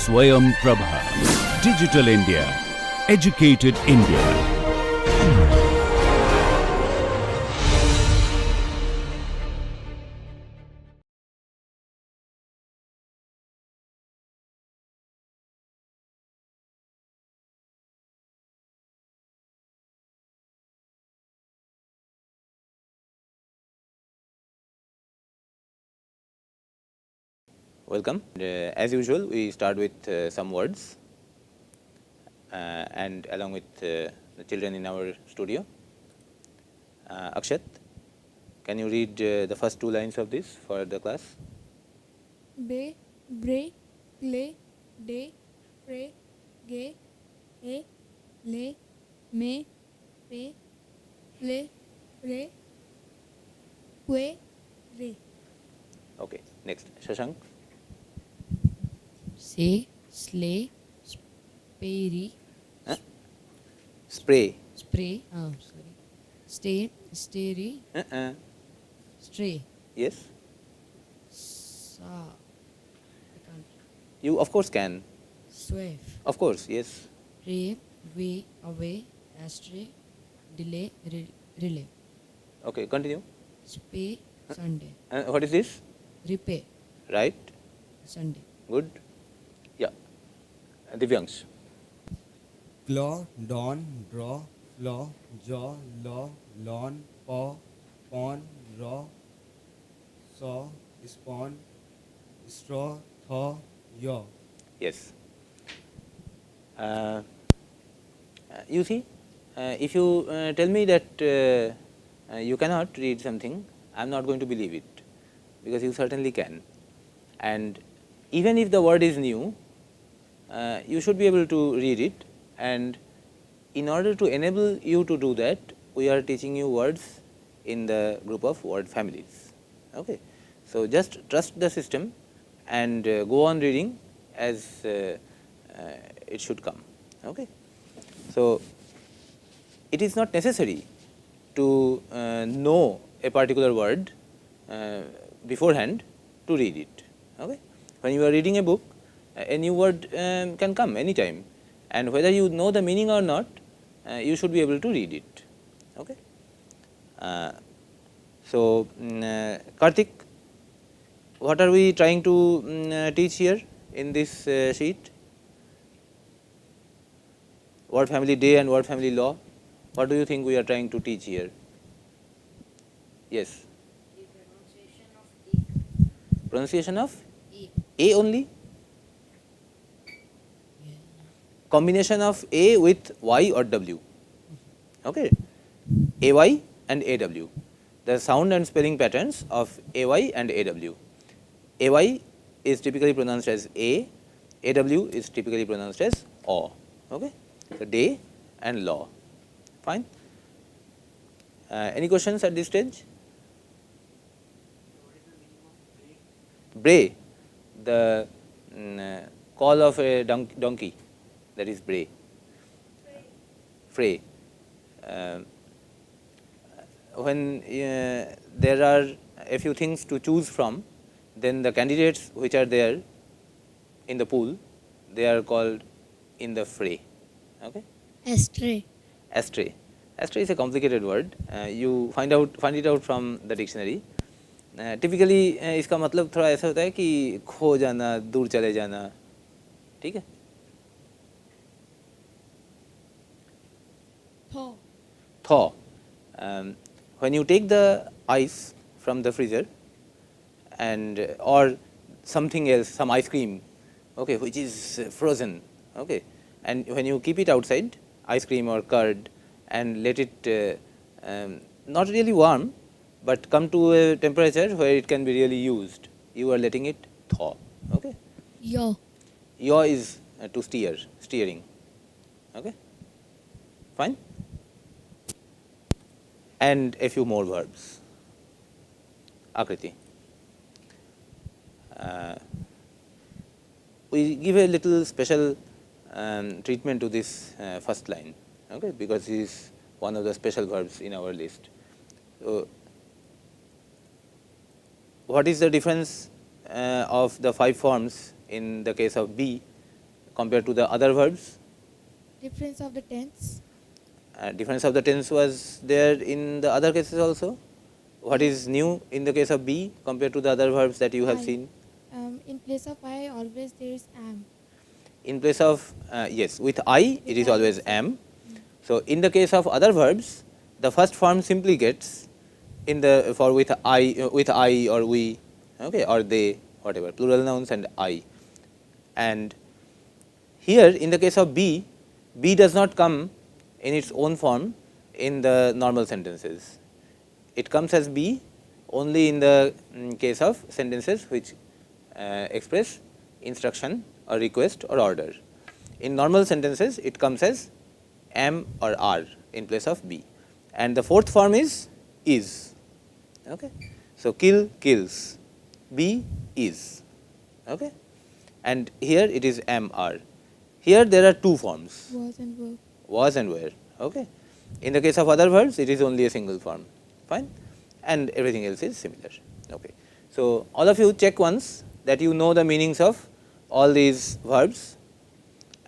Swayam Prabha. Digital India. Educated India. Welcome. As usual, we start with some words and along with the children in our studio. Akshat, can you read the first two lines of this for the class? Be, bre, cle, de, pre, ge, e, le, me, pe, ple, re, que, re. Okay. Next, Shashank. Say, slay, sperry, Spray. spray, stay, stary, stray, Yes. sa, I can't, You of course can. swerve, Of course. Yes. ray, way, away, astray, delay, relay, Okay. Continue. spay, Sunday, What is this? repay, Right. Sunday, Good. Yeah. Divyansh. claw, dawn, draw, flaw, jaw, law, lawn, paw, pawn, raw, saw, spawn, straw, thaw, yaw. Yes. You see, if you tell me that you cannot read something, I am not going to believe it, because you certainly can. And even if the word is new, you should be able to read it, and in order to enable you to do that, we are teaching you words in the group of word families. Okay. So, just trust the system and go on reading as it should come. Okay. So, it is not necessary to know a particular word beforehand to read it. Okay. When you are reading a book, a new word can come anytime, and whether you know the meaning or not, you should be able to read it. Okay. So, Karthik, what are we trying to teach here in this sheet? Word family day and word family law. What do you think we are trying to teach here? Yes. Pronunciation of A only? Combination of A with Y or W. Okay. AY and AW. The sound and spelling patterns of AY and AW. AY is typically pronounced as A, AW is typically pronounced as O. Okay. So, day and law. Fine. Any questions at this stage? Bray, the call of a donkey, that is bray. Fray. When there are a few things to choose from, then the candidates which are there in the pool, they are called in the fray. Okay. Astray. Astray. Astray is a complicated word. You find it out from the dictionary. Typically इसका मतलब थोड़ा ऐसा होता है कि खो जाना, दूर चले जाना. ठीक है. Thaw. Thaw. When you take the ice from the freezer and or something else, some ice cream, okay, which is frozen, okay, and when you keep it outside, ice cream or curd, and let it not really warm, but come to a temperature where it can be really used, you are letting it thaw. Okay. Yaw. Yaw is to steering. Okay. Fine. And a few more verbs. Akriti. We give a little special treatment to this first line, okay, because it is one of the special verbs in our list. So, what is the difference of the 5 forms in the case of be compared to the other verbs? Difference of the tense. Difference of the tense was there in the other cases also. What is new in the case of be compared to the other verbs that you have I. seen? In place of I, always there is am. In place of yes, with I it is always am. So in the case of other verbs, the first form simply gets in the for with I or we, okay, or they, whatever, plural nouns and I. And here in the case of be does not come in its own form in the normal sentences. It comes as be only in the case of sentences which express instruction or request or order. In normal sentences it comes as am or are in place of be. And the fourth form is. Okay. So kill, kills, be, is. Okay. And here it is am, are. Here there are two forms, Was and were. was and were. Okay. In the case of other verbs it is only a single form. Fine. And everything else is similar. Okay. So all of you check once that you know the meanings of all these verbs,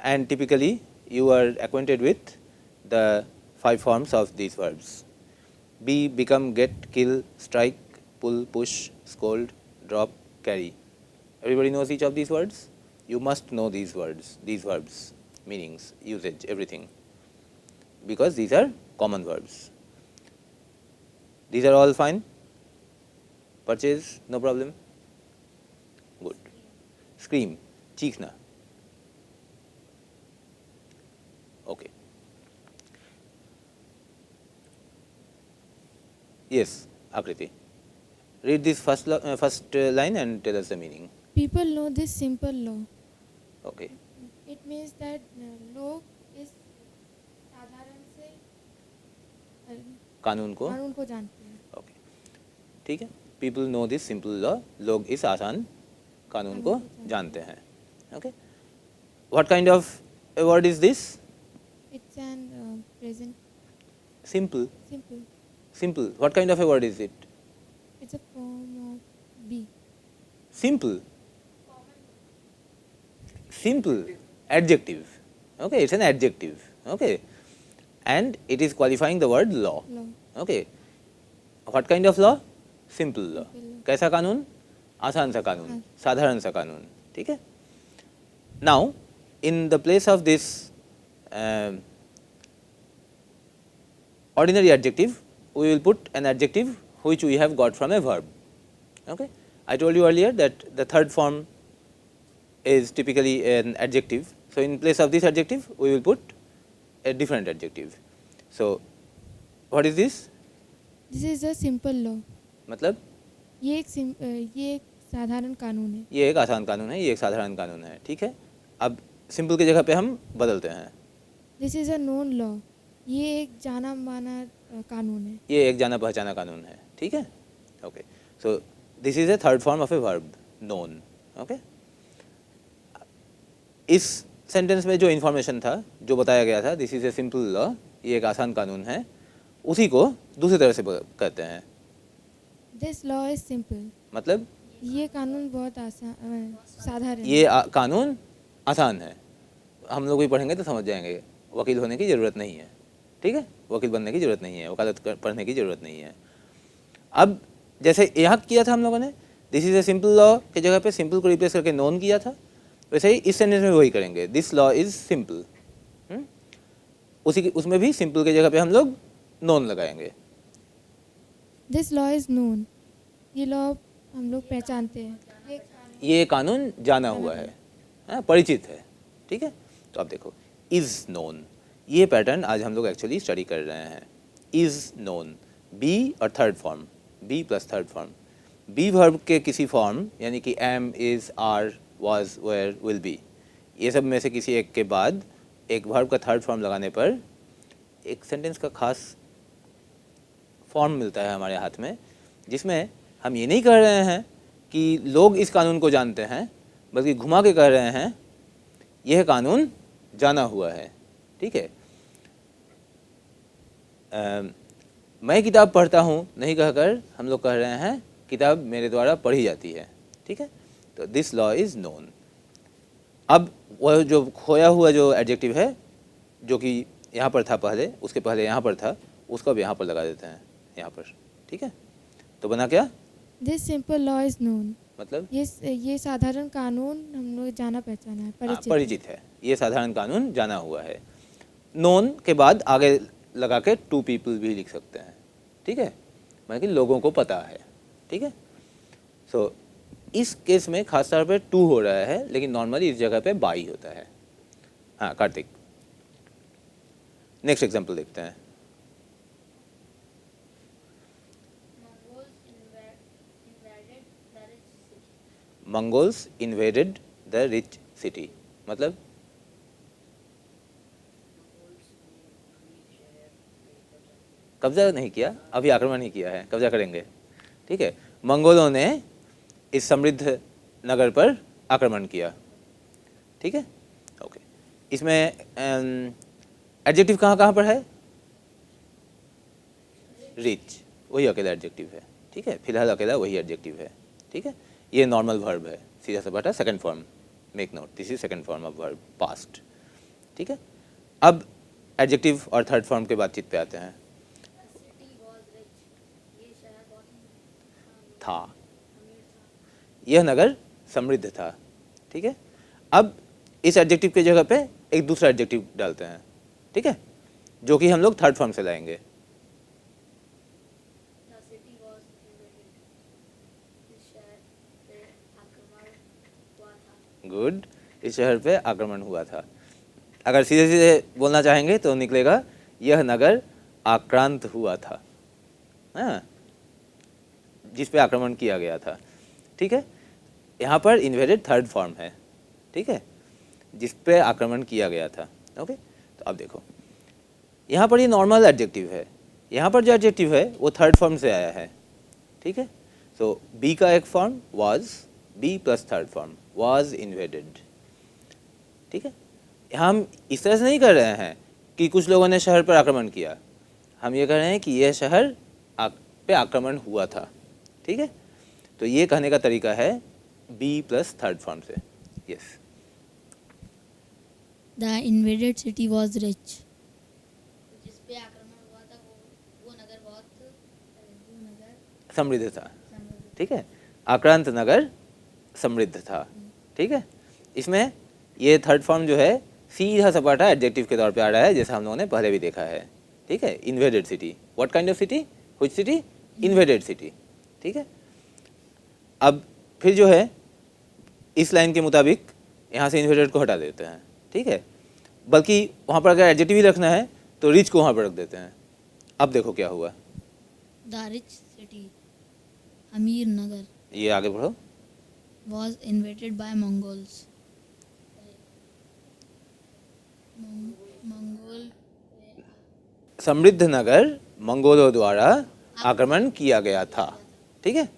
and typically you are acquainted with the 5 forms of these verbs: be, become, get, kill, strike, pull, push, scold, drop, carry. Everybody knows each of these words? You must know these words, these verbs, meanings, usage, everything, because these are common verbs. These are all fine? Purchase, no problem? Good. Scream, चीखना. Okay. Yes, Akriti. Read this first line and tell us the meaning. People know this simple law. Okay. It means that लोग इस साधारण से कानून को जानते हैं. Okay, ठीक है. People know this simple law. लोग इस आसान कानून को जानते हैं. Okay. What kind of a word is this? It's an present Simple. simple. Simple. What kind of a word is it? It's a form of be. Simple. Simple. Adjective. Okay, it's an adjective. Okay. And it is qualifying the word law. Law. Okay. What kind of law? Simple law. Simple law. कैसा कानून? आसान सा कानून, साधारण सा कानून. ठीक है. Now, in the place of this ordinary adjective, we will put an adjective which we have got from a verb. Okay. I told you earlier that the third form is typically an adjective. So, in place of this adjective, we will put a different adjective. So, what is this? This is a simple law. मतलब ये एक साधारण कानून है. ये एक आसान कानून है, ये एक साधारण कानून है. ठीक है. अब सिंपल की जगह पे हम बदलते हैं. This is a known law. ये एक जाना माना कानून है. ये एक जाना पहचाना कानून है. ठीक है. Okay. So this is a third form of a verb, known. Okay. इस सेंटेंस में जो इन्फॉर्मेशन था, जो बताया गया था, this is a simple law, ये एक आसान कानून है, उसी को दूसरी तरह से कहते हैं. This law is simple. मतलब ये कानून बहुत आसान साधारण है. ये कानून आसान है. हम लोग भी पढ़ेंगे तो समझ जाएंगे. वकील होने की ज़रूरत नहीं है. ठीक है. वकील बनने की ज़रूरत नहीं है, वकालत पढ़ने की ज़रूरत नहीं है. अब जैसे यहाँ किया था हम लोगों ने, this is a simple law की जगह पे सिंपल को रिप्लेस करके नोन किया था, वैसे ही इस सेंटेंस में वही करेंगे. This law is simple. उसमें भी सिंपल की जगह पे हम लोग नोन लगाएंगे. This law is known. ये लॉ हम लोग पहचानते हैं. ये कानून जाना हुआ है, परिचित है. ठीक है. तो आप देखो, इज़ नोन, ये पैटर्न आज हम लोग एक्चुअली स्टडी कर रहे हैं. इज़ नोन, बी और third form, B plus third form. B verb के किसी फॉर्म, यानी कि am, is, are, was, were, will be, ये सब में से किसी एक के बाद एक वर्ब का थर्ड फॉर्म लगाने पर एक सेंटेंस का खास फॉर्म मिलता है हमारे हाथ में, जिसमें हम ये नहीं कह रहे हैं कि लोग इस कानून को जानते हैं, बल्कि घुमा के कह रहे हैं यह कानून जाना हुआ है. ठीक है. मैं किताब पढ़ता हूँ नहीं कहकर हम लोग कह रहे हैं किताब मेरे द्वारा पढ़ी जाती है. ठीक है. तो दिस लॉ इज़ नोन. अब वह जो खोया हुआ जो एडजेक्टिव है जो कि यहाँ पर था पहले, उसके पहले यहाँ पर था, उसको अब यहाँ पर लगा देते हैं, यहाँ पर। ठीक है, तो बना क्या? This simple law is known. मतलब ये साधारण कानून हम लोग जाना पहचाना है, हाँ, परिचित परिचित है, ये साधारण कानून जाना हुआ है। नोन के बाद आगे लगा के टू पीपल भी लिख सकते हैं। ठीक है, मतलब कि लोगों को पता है। ठीक है, सो इस केस में खास तौर पे टू हो रहा है, लेकिन नॉर्मली इस जगह पे बाई होता है। हाँ कार्तिक, नेक्स्ट एग्जांपल देखते हैं। Mongols invaded the rich city, मतलब कब्जा नहीं किया, अभी आक्रमण ही किया है, कब्जा करेंगे। ठीक है, मंगोलों ने इस समृद्ध नगर पर आक्रमण किया। ठीक है, ओके, इसमें एडजेक्टिव कहाँ कहाँ पर है? रिच, वही अकेला एडजेक्टिव है। ठीक है, फिलहाल अकेला वही एडजेक्टिव है। ठीक है, ये नॉर्मल वर्ब है, सीधा सपाटा second form. Make note, this is second form of verb, past. ठीक है, अब एडजेक्टिव और थर्ड फॉर्म के बातचीत पे आते हैं। था, यह नगर समृद्ध था। ठीक है, अब इस एडजेक्टिव की जगह पे एक दूसरा एडजेक्टिव डालते हैं। ठीक है, जो कि हम लोग थर्ड फॉर्म से लाएंगे। गुड, इस शहर पे आक्रमण हुआ था। अगर सीधे सीधे बोलना चाहेंगे तो निकलेगा यह नगर आक्रांत हुआ था, हाँ, जिस पे आक्रमण किया गया था। ठीक है, यहाँ पर इन्वेडेड थर्ड फॉर्म है। ठीक है, जिस पे आक्रमण किया गया था। ओके, तो अब देखो यहाँ पर ये नॉर्मल एडजेक्टिव है, यहाँ पर जो एडजेक्टिव है वो थर्ड फॉर्म से आया है। ठीक है, सो बी का एक form was, B plus third form was invaded. ठीक है, हम इस तरह से नहीं कर रहे हैं कि कुछ लोगों ने शहर पर आक्रमण किया, हम ये कह रहे हैं कि यह शहर पे आक्रमण हुआ था। ठीक है, तो ये कहने का तरीका है बी प्लस थर्ड फॉर्म से। Yes, the invaded city was rich. जिस पे आक्रमण हुआ था वो नगर बहुत समृद्ध था। ठीक है, आक्रांत नगर समृद्ध था। ठीक है, इसमें ये थर्ड फॉर्म जो है सीधा सपाटा एडजेक्टिव के तौर पे आ रहा है, जैसा हम लोगों ने पहले भी देखा है। ठीक है, invaded city, what kind of city, which city, invaded city. ठीक है, अब फिर जो है इस लाइन के मुताबिक यहाँ से इन्वेडेड को हटा देते हैं। ठीक है, बल्कि वहाँ पर अगर एडजेक्टिव ही रखना है तो रिच को वहाँ पर रख देते हैं। अब देखो क्या हुआ, द रिच सिटी, अमीर नगर, ये आगे बढ़ो, was invaded by Mongols. Mongol समृद्ध नगर मंगोलों द्वारा आक्रमण किया गया था। ठीक है,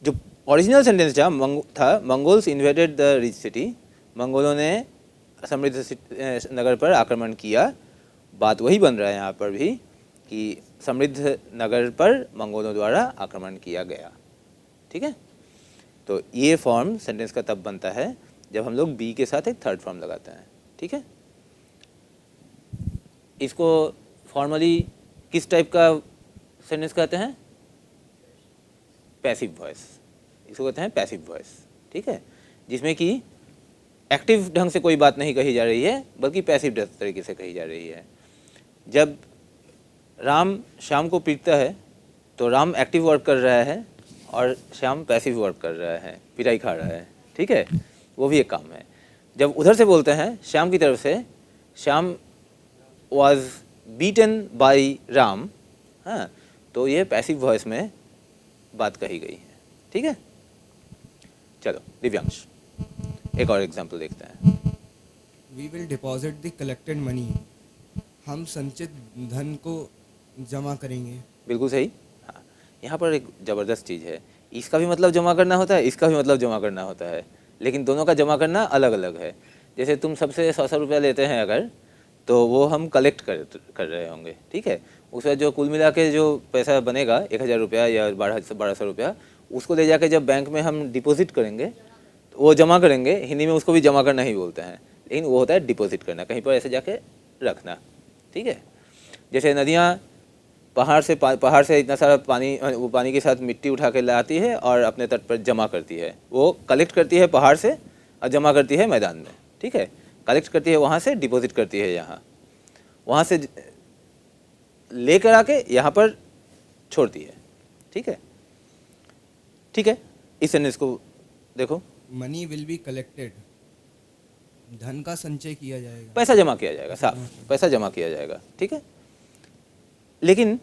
जो ओरिजिनल सेंटेंस था Mongols invaded the rich city, मंगोलों ने समृद्ध नगर पर आक्रमण किया। बात वही बन रहा है यहाँ पर भी कि समृद्ध नगर पर मंगोलों द्वारा आक्रमण किया गया। ठीक है, तो ये फॉर्म सेंटेंस का तब बनता है जब हम लोग बी के साथ एक थर्ड फॉर्म लगाते हैं। ठीक है, इसको फॉर्मली किस टाइप का सेंटेंस कहते हैं? पैसिव वॉइस, इसको कहते हैं पैसिव वॉइस। ठीक है, जिसमें कि एक्टिव ढंग से कोई बात नहीं कही जा रही है, बल्कि पैसिव तरीके से कही जा रही है। जब राम श्याम को पीटता है तो राम एक्टिव वर्क कर रहा है और श्याम पैसिव वर्क कर रहा है, पिटाई खा रहा है। ठीक है, वो भी एक काम है। जब उधर से बोलते हैं श्याम की तरफ से, Shyam was beaten by Ram, हाँ, तो ये पैसिव वॉइस में बात कही गई है। ठीक है, चलो दिव्यांश एक और एग्जाम्पल देखते हैं। We will deposit the collected money, हम संचित धन को जमा करेंगे। बिल्कुल सही। हाँ, यहाँ पर एक ज़बरदस्त चीज़ है, इसका भी मतलब जमा करना होता है, इसका भी मतलब जमा करना होता है, लेकिन दोनों का जमा करना अलग अलग है। जैसे तुम सबसे 100 रुपया लेते हैं अगर, तो वो हम कलेक्ट कर रहे होंगे। ठीक है, उसमें जो कुल मिला के जो पैसा बनेगा 1000 रुपया या 1200 रुपया, उसको ले जाके जब बैंक में हम डिपॉजिट करेंगे वो जमा करेंगे, हिंदी में उसको भी जमा करना ही बोलते हैं, लेकिन वो होता है डिपॉजिट करना, कहीं पर ऐसे जाके रखना। ठीक है, जैसे नदियाँ पहाड़ से इतना सारा पानी, वो पानी के साथ मिट्टी उठा के लाती है और अपने तट पर जमा करती है। वो कलेक्ट करती है पहाड़ से और जमा करती है मैदान में। ठीक है, कलेक्ट करती है वहाँ से, डिपॉजिट करती है यहाँ, वहाँ से लेकर आके यहाँ पर छोड़ती है। ठीक है, ठीक है, इस सेंटेंस को देखो। मनी विल बी कलेक्टेड, धन का संचय किया जाएगा। पैसा जमा किया जाएगा, साफ पैसा जमा किया जाएगा। ठीक है, लेकिन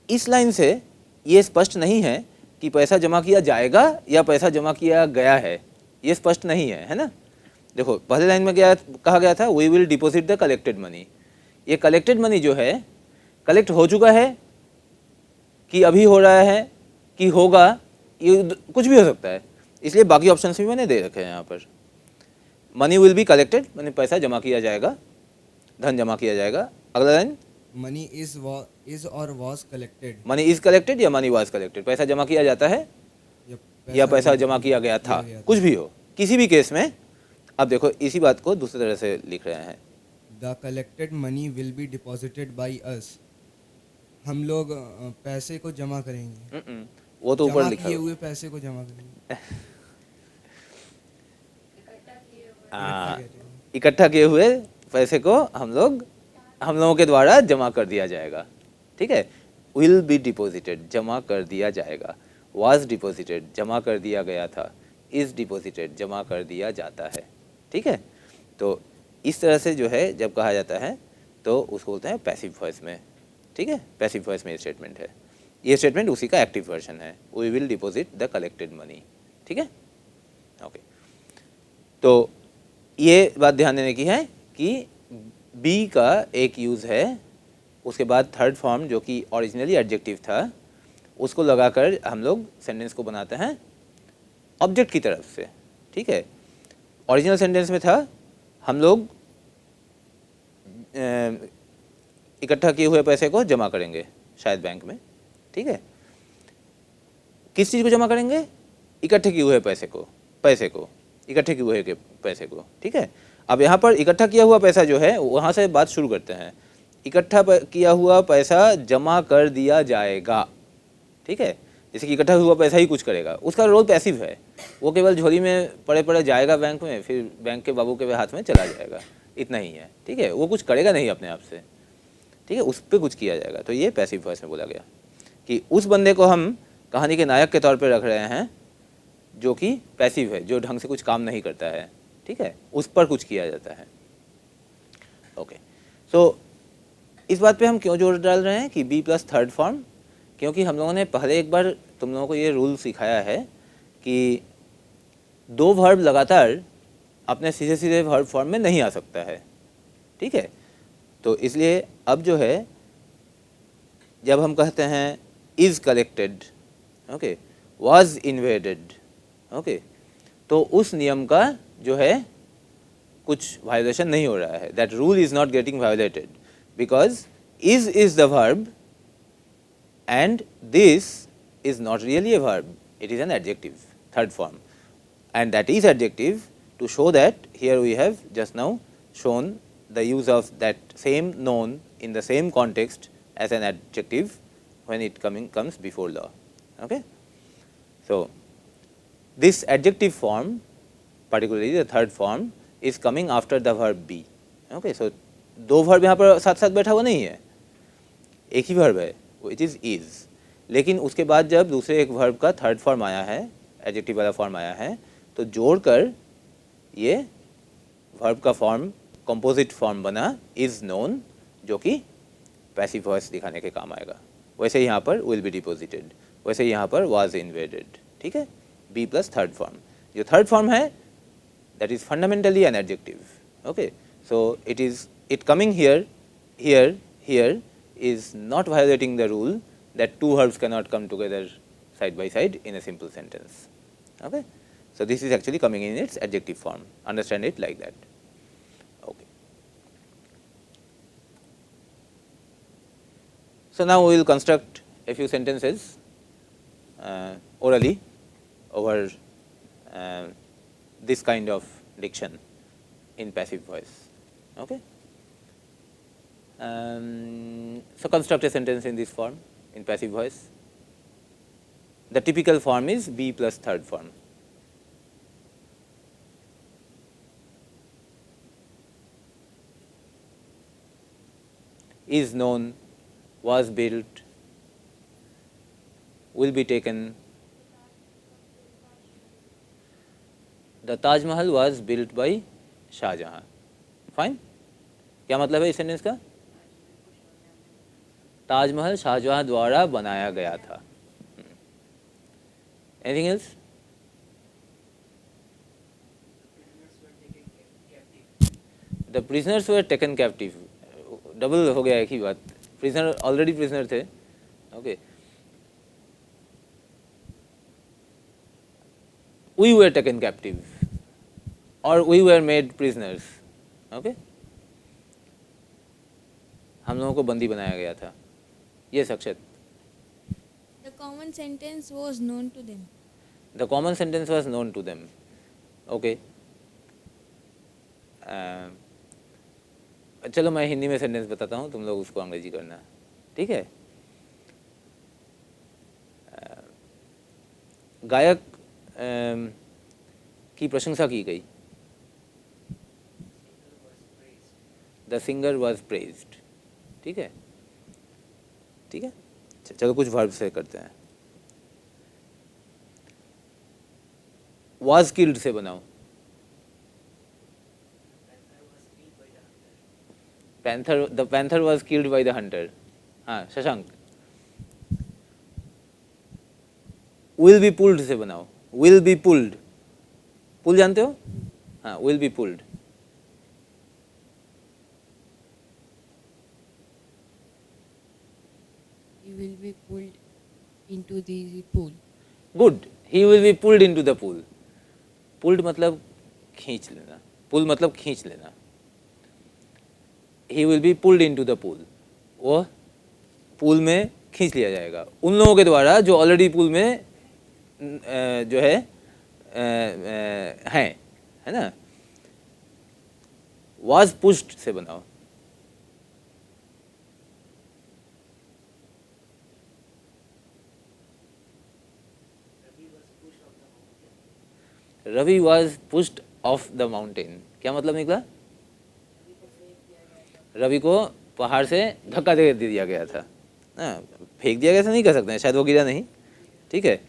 इस लाइन से ये स्पष्ट नहीं है कि पैसा जमा किया जाएगा या पैसा जमा किया गया है, ये स्पष्ट नहीं है ना। देखो पहले लाइन में क्या कहा गया था, we will deposit the collected money. ये कलेक्टेड मनी जो है, कलेक्ट हो चुका है कि अभी हो रहा है कि होगा, ये कुछ भी हो सकता है, इसलिए बाकी ऑप्शंस भी मैंने दे रखे हैं यहाँ पर। मनी विल बी कलेक्टेड, मैंने पैसा जमा किया जाएगा, धन जमा किया जाएगा। अगला लाइन, मनी इज और was collected. Money is collected या मनी वाज कलेक्टेड, पैसा जमा किया जाता है या पैसा जमा किया गया था, कुछ भी हो, किसी भी केस में। अब देखो इसी बात को दूसरी तरह से लिख रहे हैं, the collected money will be deposited by us. हम लोग पैसे को जमा करेंगे। वो तो ऊपर जमा लिखा किए है। हुए पैसे को जमा करेंगे। इकट्ठा किए हुए पैसे को हम लोगों के द्वारा जमा कर दिया जाएगा। ठीक है, विल बी डिपॉजिटेड, जमा कर दिया जाएगा। वाज डिपॉजिटेड, जमा कर दिया गया था। इज डिपॉजिटेड, जमा कर दिया जाता है। ठीक है, तो इस तरह से जो है जब कहा जाता है तो उसको बोलते हैं पैसिव वॉइस में। ठीक है, पैसिव वॉइस में ये स्टेटमेंट है। ये स्टेटमेंट उसी का एक्टिव वर्जन है, we will deposit the collected money. ठीक है, ओके। तो ये बात ध्यान देने की है कि बी का एक यूज़ है, उसके बाद थर्ड फॉर्म जो कि ओरिजिनली एडजेक्टिव था उसको लगाकर हम लोग सेंटेंस को बनाते हैं ऑब्जेक्ट की तरफ से। ठीक है, ओरिजिनल सेंटेंस में था हम लोग इकट्ठा किए हुए पैसे को जमा करेंगे शायद बैंक में। ठीक है, किस चीज़ को जमा करेंगे, इकट्ठे किए हुए पैसे को इकट्ठे किए हुए के पैसे को। ठीक है, अब यहाँ पर इकट्ठा किया हुआ पैसा जो है वहाँ से बात शुरू करते हैं। इकट्ठा किया हुआ पैसा जमा कर दिया जाएगा। ठीक है, जैसे कि इकट्ठा हुआ पैसा ही कुछ करेगा, उसका रोल पैसिव है, वो केवल झोली में पड़े जाएगा बैंक में, फिर बैंक के बाबू के हाथ में चला जाएगा, इतना ही है। ठीक है, वो कुछ करेगा नहीं अपने आप से। ठीक है, उस पर कुछ किया जाएगा, तो ये पैसिव वॉइस में बोला गया कि उस बंदे को हम कहानी के नायक के तौर पर रख रहे हैं जो कि पैसिव है, जो ढंग से कुछ काम नहीं करता है। ठीक है, उस पर कुछ किया जाता है। ओके, सो इस बात पे हम क्यों जोर डाल रहे हैं कि बी प्लस थर्ड फॉर्म, क्योंकि हम लोगों ने पहले एक बार तुम लोगों को ये रूल सिखाया है कि दो वर्ब लगातार अपने सीधे सीधे वर्ब फॉर्म में नहीं आ सकता है। ठीक है, तो इसलिए अब जो है जब हम कहते हैं is collected, okay, was invaded, okay, तो उस नियम का जो है कुछ वायोलेशन नहीं हो रहा है। That rule is not getting violated because is the verb and this is not really a verb, it is an adjective, third form, and that is adjective to show that here we have just now shown the use of that same noun in the same context as an adjective when it comes before law. Okay, so this adjective form, particularly the third form, is coming after the verb be. Okay, so दो verb यहाँ पर साथ साथ बैठा हुआ नहीं है, एक ही verb है which is, लेकिन उसके बाद जब दूसरे एक वर्ब का थर्ड फॉर्म आया है, एडजेक्टिव वाला फॉर्म आया है, तो जोड़कर ये वर्ब का फॉर्म कंपोजिट फॉर्म बना इज नोन, जो कि पैसिव वॉइस दिखाने के काम आएगा। वैसे यहाँ पर विल बी डिपॉजिटेड, वैसे यहाँ पर वाज इन्वेडेड। ठीक है, बी प्लस थर्ड फॉर्म। जो थर्ड फॉर्म है that is fundamentally an adjective. Okay, so it coming here is not violating the rule that two verbs cannot come together side by side in a simple sentence. Okay, so this is actually coming in its adjective form. Understand it like that. Okay, so now we will construct a few sentences orally over this kind of diction in passive voice. Okay. So construct a sentence in this form in passive voice. The typical form is be plus third form. Is known, was built, will be taken. The Taj Mahal was built by Shahjahan. Fine? क्या मतलब है इस sentence का? ताजमहल शाहजहां द्वारा बनाया गया था. Anything else? The prisoners were taken captive. Double हो गया एक ही बात. Prisoner already prisoner थे. Okay. We were taken captive, or we were made prisoners. Okay. हम लोगों को बंदी बनाया गया था. Yes, Akshat. The common sentence was known to them. The common sentence was known to them. Okay. चलो मैं हिंदी में सेंटेंस बताता हूँ, तुम लोग उसको अंग्रेजी करना. ठीक है. गायक की प्रशंसा की गई. The singer was praised. ठीक है. ठीक है. चलो कुछ वर्ब से करते हैं. Was killed से बनाओ. The panther was killed by the hunter. हाँ, शशांक. Will be pulled से बनाओ. Will be pulled. Pull जानते हो? हाँ, will be pulled. He will be pulled into the pool. Good. He will be pulled into the pool. Pulled मतलब खींच लेना. Pull मतलब खींच लेना. He will be pulled into the pool. वो पूल में खींच लिया जाएगा उन लोगों के द्वारा जो ऑलरेडी पूल में जो है है ना. Was pushed से बनाओ. Ravi was pushed off the mountain. क्या मतलब निकला? रवि को पहाड़ से धक्का दे दिया गया था. फेंक दिया गया था नहीं कह सकते हैं, शायद वो गिरा नहीं. ठीक है.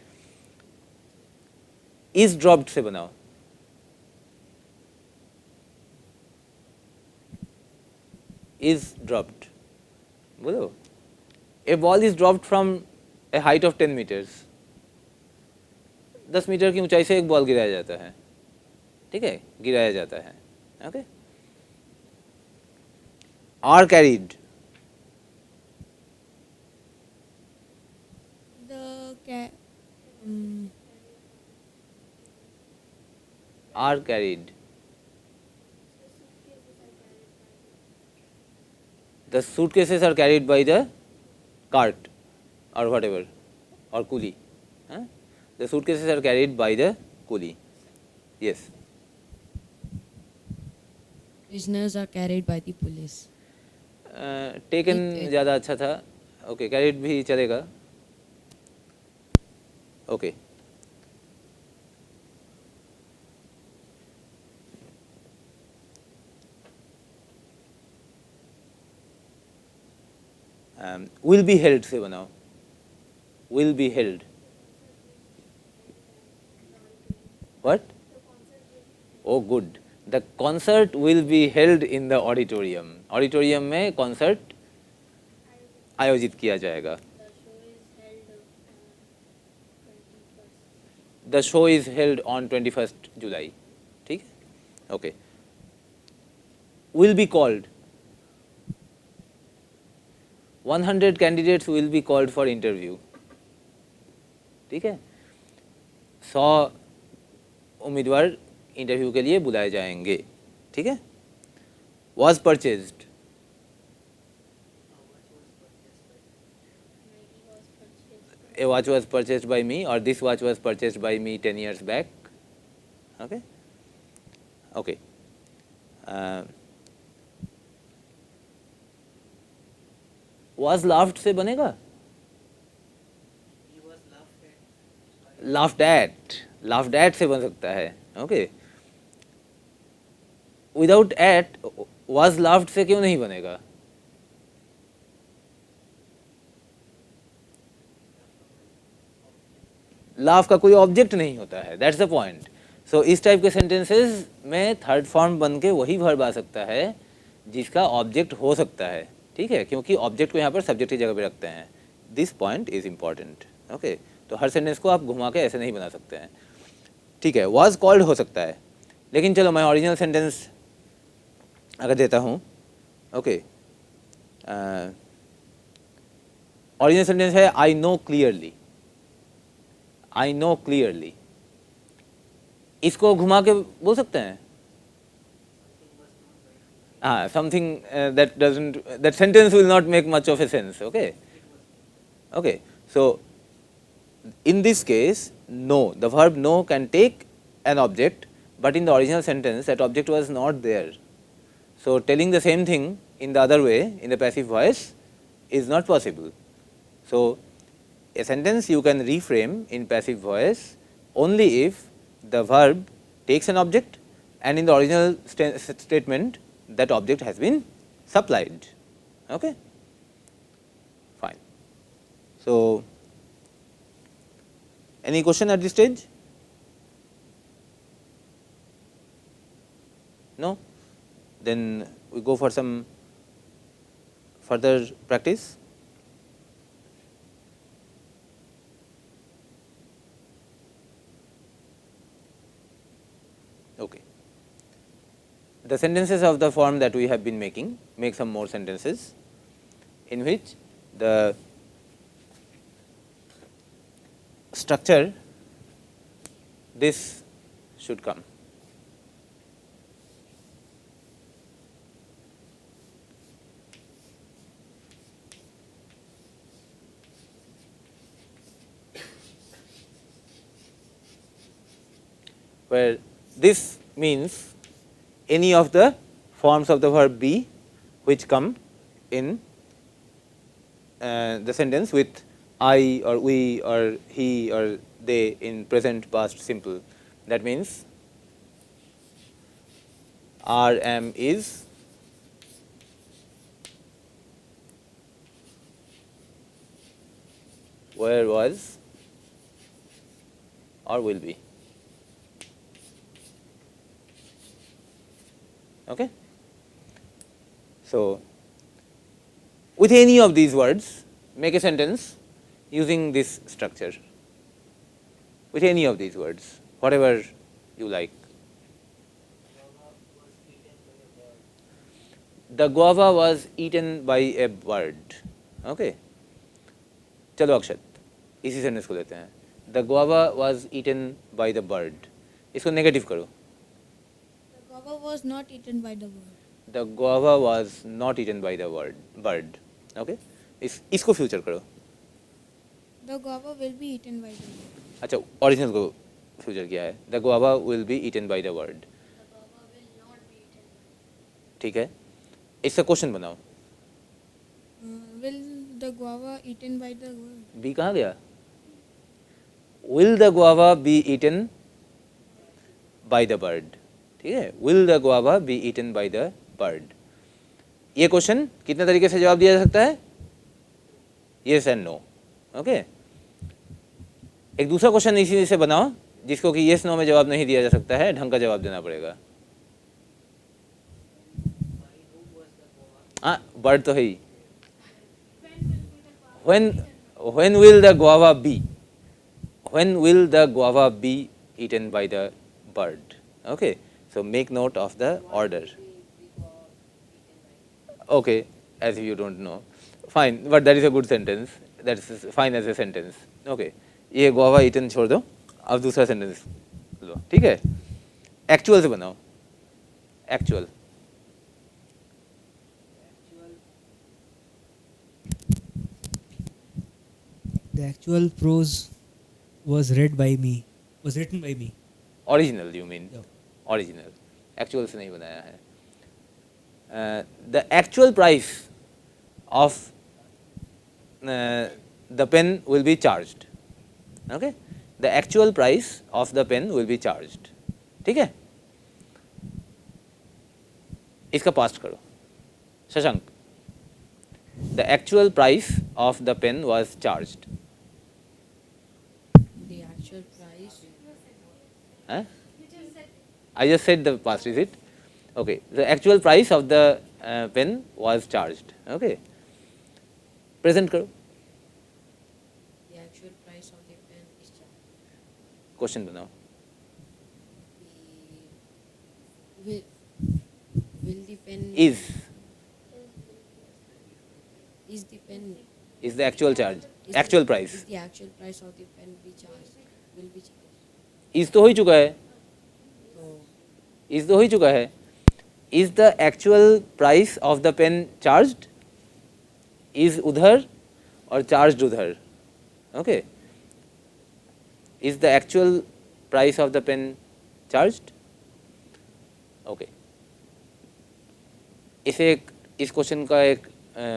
इज ड्रॉप्ड से बनाओ. इज ड्रॉप्ड बोलो. A ball is dropped from a height of 10 metres. 10 metre की ऊंचाई से एक बॉल गिराया जाता है. ठीक है, गिराया जाता है. Okay. Are carried. Are carried. The suitcases are carried by the cart or whatever, or coolie. Huh? The suitcases are carried by the coolie. Yes. Prisoners are carried by the police. Taken ज़्यादा अच्छा था. Okay, carried भी चलेगा. Okay. Will be held से बनाओ. Will be held. What? Oh, good. The concert will be held in the auditorium. Auditorium में concert आयोजित किया जाएगा. The show is held on 21st July. ठीक है? Okay. Will be called. 100 candidates will be called for interview. ठीक है? 100 उम्मीदवार interview के लिए बुलाए जाएंगे. ठीक है? Was purchased. A watch was purchased by me, or this watch was purchased by me 10 years back. Okay? Okay was laughed से बनेगा? laughed at से बन सकता है. Okay without at was laughed से क्यों नहीं बनेगा? लाफ का कोई ऑब्जेक्ट नहीं होता है, दैट्स द पॉइंट. सो इस टाइप के सेंटेंसेस में थर्ड फॉर्म बन के वही वर्ब आ सकता है जिसका ऑब्जेक्ट हो सकता है. ठीक है, क्योंकि ऑब्जेक्ट को यहाँ पर सब्जेक्ट की जगह पे रखते हैं. This point is important. Okay, तो हर सेंटेंस को आप घुमा के ऐसे नहीं बना सकते हैं. ठीक है, वाज कॉल्ड हो सकता है, लेकिन चलो मैं ओरिजिनल सेंटेंस अगर देता हूँ. ओके, ओरिजिनल सेंटेंस है I know clearly. I know clearly, इसको घुमा के बोल सकते हैं. हाँ, something that doesn't, that sentence will not make much of a sense. Okay okay, so in this case no, the verb no can take an object, but in the original sentence that object was not there. So telling the same thing in the other way, in the passive voice, is not possible. So a sentence you can reframe in passive voice only if the verb takes an object and in the original statement that object has been supplied. Okay, fine. So any question at this stage? No? Then we go for some further practice. Okay. The sentences of the form that we have been making, make some more sentences in which the structure this should come. Where this means any of the forms of the verb be which come in the sentence with I or we or he or they in present past simple. That means are, am, is, were, was or will be. Okay. So with any of these words make a sentence using this structure, with any of these words, whatever you like. The guava was eaten by a bird. Okay. चलो अक्षत, इसी sentence को लेते हैं. The guava was eaten by the bird. इसको negative करो. The guava was not eaten by the bird. The guava was not eaten by the bird. Okay. इसको future करो. The guava will be eaten by the bird. अच्छा, original को future किया है. The guava will be eaten by the bird. The guava will not be eaten by the bird. ठीक है, इसका question बनाओ. Will the guava eaten by the bird? B कहाँ गया? Will the guava be eaten by the bird? ठीक है, Will the guava be eaten by the bird? ये question कितने तरीके से जवाब दिया जा सकता है? Yes and no. ओके. एक दूसरा क्वेश्चन इसी से बनाओ जिसको कि yes no में जवाब नहीं दिया जा सकता है, ढंग का जवाब देना पड़ेगा. हाँ, बर्ड तो है ही. When will the guava be? When will the guava be eaten by the bird? Okay, so make note of the order. Okay, as if you don't know. Fine, but that is a good sentence. That is fine as a sentence. Okay, ये guava eaten छोड़ दो, अब दूसरा sentence लो. ठीक है, actual से बनाओ. Actual. The actual prose was read by me, was written by me. Original, you mean? Yeah. Original. Actual से नहीं बनाया है. The actual price of the pen will be charged. Okay, the actual price of the pen will be charged. ठीक है, इसका past करो. Shashank, the actual price of the pen was charged. The actual price. Huh? I just said the past, is it? Okay, the actual price of the pen was charged. Okay, present करो. The actual price of the pen is charged. Question बनाओ. Will the pen Is the pen the actual charge, actual price. is the actual price of the pen be charged? Will be charged. Is तो हो ही चुका है. So Is तो हो ही चुका है. Is the actual price of the pen charged? Is उधर और charged उधर. Okay. Is the actual price of the pen charged? Okay. इस क्वेश्चन का एक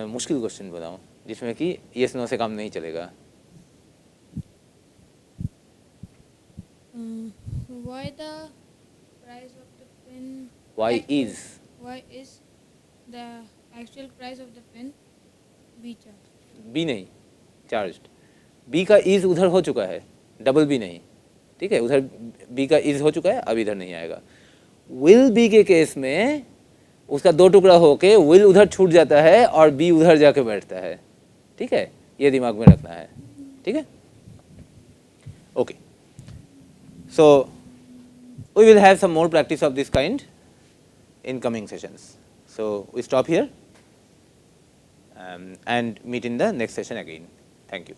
मुश्किल क्वेश्चन बताओ जिसमें कि येस नो से काम नहीं चलेगा. Why the price of the pen? Why actual- is Why is the actual price of the pen be charged? B नहीं चार्ज्ड. बी का इज उधर हो चुका है, डबल बी नहीं. ठीक है, उधर बी का इज हो चुका है, अब इधर नहीं आएगा. विल बी के केस में उसका दो टुकड़ा होके विल उधर छूट जाता है और बी उधर जाके बैठता है. ठीक है, ये दिमाग में रखना है. ठीक है, okay. So we will have some more practice of this kind in coming sessions. So we stop here and meet in the next session again. Thank you.